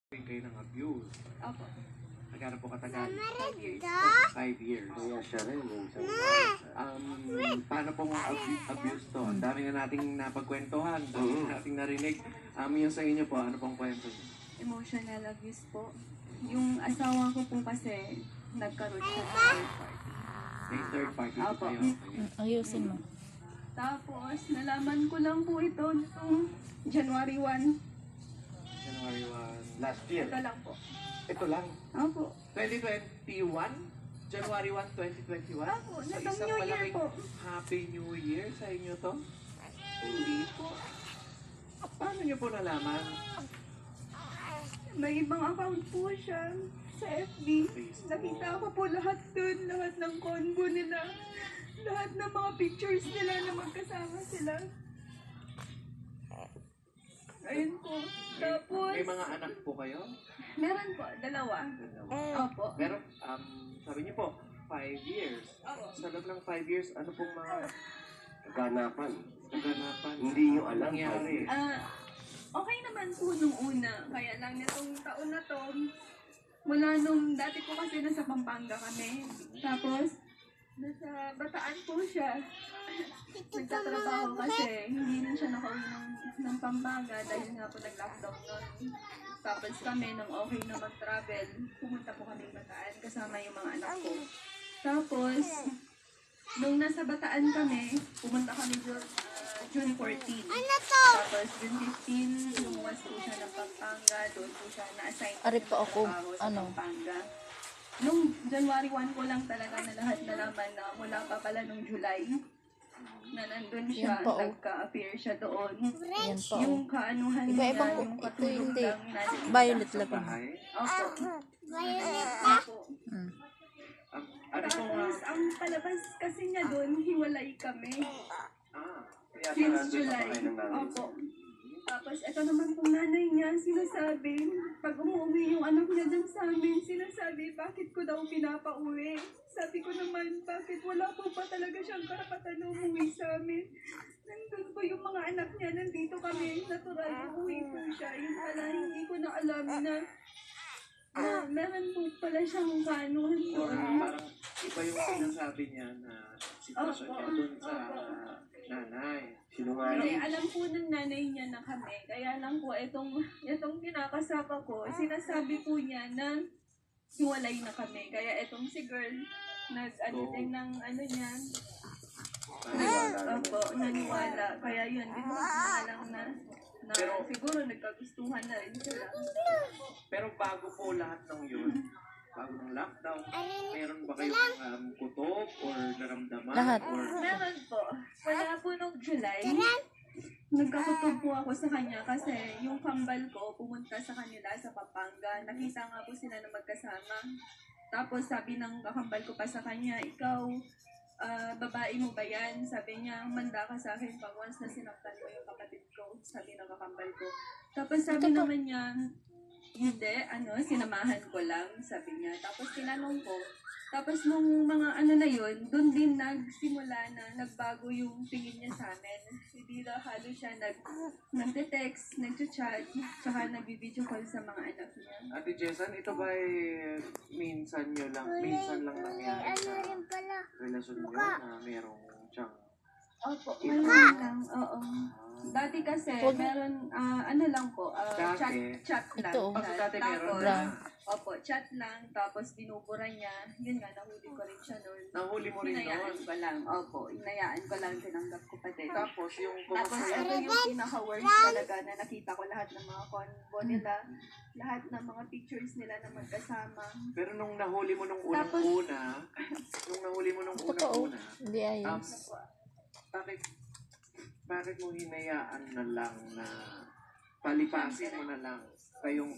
kayo ng abuse. Opo. Nagkano po katagal? 5 years. 5 years. Kaya siya rin. Paano pong abuse to? Ang dami na nating napagkwentuhan, dami na nating narinig. Yung sa inyo po, ano pong kwento niyo? Emotional abuse po. Yung asawa ko po kasi nagkaroon siya ng third party. May third party po Opo. kayo. Ayusin mo. Tapos, nalaman ko lang po ito noong January 1. January 1. Last year. Ito lang po. Ito lang. Opo. 2021? January 1, 2021? Opo, Sa natong isang New Year malaking po. Happy New Year sa inyo to? Hindi po. Paano niyo po nalaman? May ibang account po siya sa FB. Nakita ko po lahat dun, lahat ng convo nila. Lahat ng mga pictures nila na magkasama sila. Ayun po. Tapos, May mga anak po kayo? meron po, dalawa. Opo. Pero, sabi niyo po, 5 years. Opo. Sa loob ng 5 years, ano pong mga Kaganapan. kaganapan? Hindi nyo alam. Nangyari. Okay naman po nung una. Kaya lang nitong taon na to, mula nung dati po kasi nasa Pampanga kami. Tapos, nasa Bataan po siya. Nagtatrabaho kasi hindi rin siya nakauwi ng Pampanga dahil nga po nag-lockdown nun. Tapos kami, nung okay na mag-travel, pumunta po kami Bataan kasama yung mga anak ko. Tapos, nung nasa Bataan kami, pumunta kami doon June 14. Tapos June 15, lumuwas po siya ng Pampanga, doon po siya na-assign Ari pa ako, sa Pampanga. Nung January 1 ko lang talaga na lahat nalaman na mula pa pala nung July na nandun siya, Yan pa, oh. nagka-appear siya doon. Yan pa, Yung kaanuhan niya, Iba-ibang po. yung Ito katulog hindi. lang natin. Violet lang. Bahay? Opo. Opo. Mm. Ano pong, Tapos, ang palabas kasi niya doon, hiwalay kami. Kaya Since nandun pa July. kayo ng nanay. Opo. Tapos, ito naman pong nanay niya, sinasabi, pag umuwi yung anak niya dyan sa amin, sinasabi, bakit ko daw pinapauwi? Sabi ko naman, bakit wala po pa talaga siyang karapatan na umuwi sa amin? Nandun po yung mga anak niya, nandito kami, natural, uuwi po siya. Yung pala, hindi ko na alam na meron po pala siyang kanuhan doon. parang iba yung sinasabi niya na sitwasyon niya dun sa nanay. Kasi Sinungaling. alam po ng nanay niya na kami. Kaya lang po, itong kinakasama ko, sinasabi po niya na hiwalay na kami. Kaya itong si girl, nag-ano din ng ano niya, opo, naniwala. Kaya yun, din mo na lang na siguro nagkagustuhan na rin sila. Pero bago po lahat ng yun, bago ng lockdown, meron ba kayong kutob or naramdaman? Lahat. Or, Meron po. Wala po nung July, nagkakutob po ako sa kanya kasi yung kambal ko pumunta sa kanila sa Pampanga. Nakita nga po sila na magkasama. Tapos sabi ng kakambal ko pa sa kanya, ikaw, babae mo ba yan? Sabi niya, manda ka sa akin pag once na sinaktan mo yung kapatid ko. Sabi ng kakambal ko. Tapos sabi naman niya, hindi, sinamahan ko lang, sabi niya. Tapos tinanong ko. Tapos nung mga na yun, doon din nagsimula na nagbago yung tingin niya sa amin. Hindi na halo siya nagte-text, nagchat, tsaka nag-video call sa mga anak niya. Ate Jessan, ito ba minsan lang nangyari sa relasyon niyo na merong siyang Opo, ngayon lang, oo. Dati kasi, meron, lang po, chat lang. Ito, Pag dati meron Tapos, na. opo, chat lang, tapos binubura niya. Yun nga, nahuli ko rin siya noon. Nahuli mo rin Hinayaan doon. ko lang, opo, hinayaan ko lang, tinanggap ko pa din. Tapos yung Tapos kumusta ito yun? yung pinaka-worst talaga na nakita ko lahat ng mga convo nila, lahat ng mga pictures nila na magkasama. Pero nung nahuli mo nung Tapos- unang-una, Totoo. Hindi ayos. bakit mo hinayaan na lang na palipasin mo na lang kayong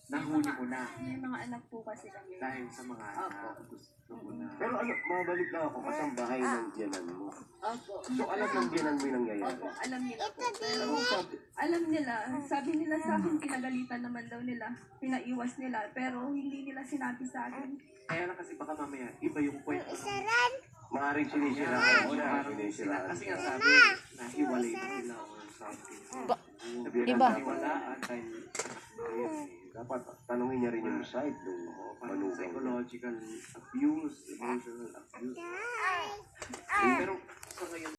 nahuli mo na May mga anak po kasi kami. dahil sa mga anak gusto mo na. Pero mabalik lang ako kasi ang bahay ng biyanan mo. Opo. So alam ng biyanan mo yung nangyayari. Opo, alam nila po. Pero alam nila, sabi nila sa akin, pinagalitan naman daw nila, pinaiwas nila, pero hindi nila sinabi sa akin. Kaya lang kasi baka mamaya iba yung kwento. Maaaring sinisira Kaya ko na. Sinisira. kasi nga sabi na hiwalay na sila or something. Ba- Sabi iba. na hiwalaan dahil Dapat tanungin niya rin yung side ng Parang manugang. psychological abuse, emotional abuse. Pero